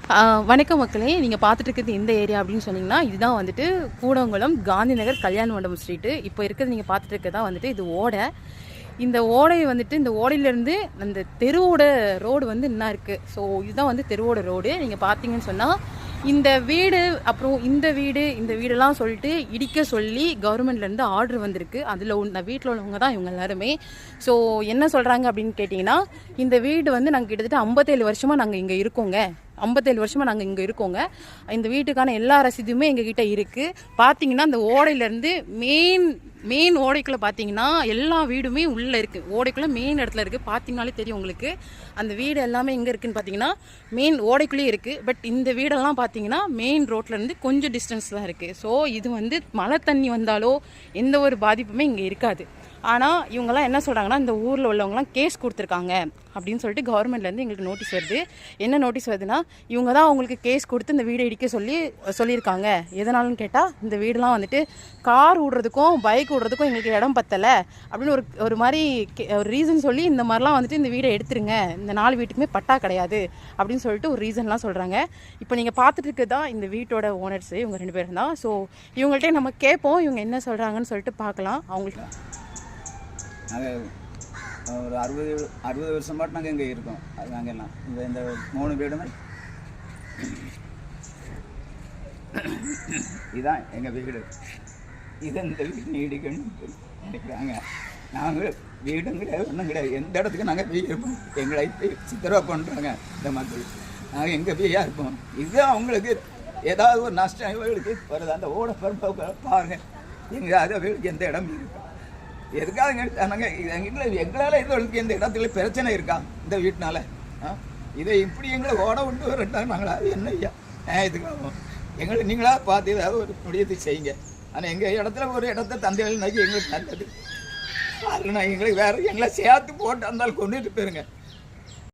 வணக்கம் மக்களே, நீங்கள் பார்த்துட்டு இருக்கிறது இந்த ஏரியா அப்படின்னு சொன்னீங்கன்னா, இதுதான் வந்துட்டு கூடங்குளம் காந்தி நகர் கல்யாண மண்டபம் ஸ்ட்ரீட்டு. இப்போ இருக்கிறது நீங்கள் பார்த்துட்டு இருக்கிறதா வந்துட்டு இது ஓடை. இந்த ஓடை வந்துட்டு இந்த ஓடையிலேருந்து அந்த தெருவோட ரோடு வந்து என்ன இருக்குது. ஸோ இதுதான் வந்து தெருவோட ரோடு. நீங்கள் பார்த்தீங்கன்னு சொன்னால் இந்த வீடு அப்புறம் இந்த வீடெல்லாம் சொல்லிட்டு இடிக்க சொல்லி கவர்மெண்ட்லேருந்து ஆர்டர் வந்திருக்கு. அதில் இந்த வீட்டில் உள்ளவங்க தான் இவங்க எல்லாருமே. ஸோ என்ன சொல்கிறாங்க அப்படின்னு கேட்டிங்கன்னா, இந்த வீடு வந்து நாங்கள் கிட்டத்தட்ட 57 வருஷமாக நாங்கள் இங்கே இருக்கோங்க. 57 வருஷமாக நாங்கள் இங்கே இருக்கோங்க. இந்த வீட்டுக்கான எல்லா ரசீதுமே எங்ககிட்ட இருக்குது. பார்த்தீங்கன்னா அந்த ஓடையிலேருந்து மெயின் ஓடைக்குள்ளே பார்த்தீங்கன்னா எல்லா வீடுமே உள்ளே இருக்குது. ஓடைக்குள்ளே மெயின் இடத்துல இருக்குது. பார்த்தீங்கனாலே தெரியும் உங்களுக்கு. அந்த வீடு எல்லாமே எங்கே இருக்குதுன்னு பார்த்தீங்கன்னா மெயின் ஓடைக்குள்ளேயே இருக்குது. பட் இந்த வீடெல்லாம் பார்த்தீங்கன்னா மெயின் ரோட்லேருந்து கொஞ்சம் டிஸ்டன்ஸ் தான் இருக்குது. ஸோ இது வந்து மழை தண்ணி வந்தாலோ எந்த ஒரு பாதிப்புமே இங்கே இருக்காது. ஆனால் இவங்கெல்லாம் என்ன சொல்கிறாங்கன்னா, இந்த ஊரில் உள்ளவங்கலாம் கேஸ் கொடுத்துருக்காங்க அப்படின்னு சொல்லிட்டு கவர்மெண்ட்லேருந்து எங்களுக்கு நோட்டீஸ் வருது. என்ன நோட்டீஸ் வருதுன்னா, இவங்க தான் அவங்களுக்கு கேஸ் கொடுத்து இந்த வீடை இடிக்க சொல்லியிருக்காங்க. எதனாலன்னு கேட்டால், இந்த வீடெலாம் வந்துட்டு கார் விடுறதுக்கும் பைக் விடுறதுக்கும் எங்களுக்கு இடம் பத்தலை அப்படின்னு ஒரு மாதிரி ஒரு ரீசன் சொல்லி இந்த மாதிரிலாம் வந்துட்டு இந்த வீடை எடுத்துருங்க, இந்த 4 வீட்டுக்குமே பட்டா கிடையாது அப்படின்னு சொல்லிட்டு ஒரு ரீசன்லாம் சொல்கிறாங்க. இப்போ நீங்கள் பார்த்துட்டு இருக்கிறது தான் இந்த வீட்டோட ஓனர்ஸு, இவங்க 2 பேரும் தான். ஸோ இவங்கள்ட்டே நம்ம கேட்போம் இவங்க என்ன சொல்கிறாங்கன்னு சொல்லிட்டு பார்க்கலாம். அவங்களுக்கு நாங்கள் ஒரு 60 வருஷம் பாட்டு நாங்கள் இங்கே இருக்கோம். அது நாங்கள் எல்லாம் இந்த 3 வீடுமே இதுதான் எங்கள் வீடு. இதை இந்த வீடு நீடிக்கணும்னு நினைக்கிறாங்க. நாங்கள் வீடும் கிடையாது, ஒன்றும் கிடையாது. எந்த இடத்துக்கு நாங்கள் போய் இருப்போம். எங்களை சித்திரவா பண்ணுறாங்க இந்த மக்கள். நாங்கள் எங்கே போய் இருப்போம். இதுதான் அவங்களுக்கு ஏதாவது ஒரு நஷ்டம் இவர்களுக்கு வருது. அந்த ஓட பாருங்கள், எங்கள் அது அவர்களுக்கு எந்த இடம் இருக்கும். எதுக்காக எங்களால் எங்களுக்கு எந்த இடத்துல பிரச்சனை இருக்கா இந்த வீட்டினால? இதை இப்படி எங்களை ஓட விட்டு வரட்டாங்க. நாங்களா என்ன ஐயா இதுக்காகும் எங்களை நீங்களாக பார்த்து ஏதாவது ஒரு முடியத்தை செய்யுங்க. ஆனால் எங்கள் இடத்துல ஒரு இடத்த தந்தைகள் நோக்கி எங்களுக்கு நல்லது. அதுனா எங்களுக்கு வேறு எங்களை சேர்த்து போட்டு இருந்தாலும் கொண்டுட்டு போயிருங்க.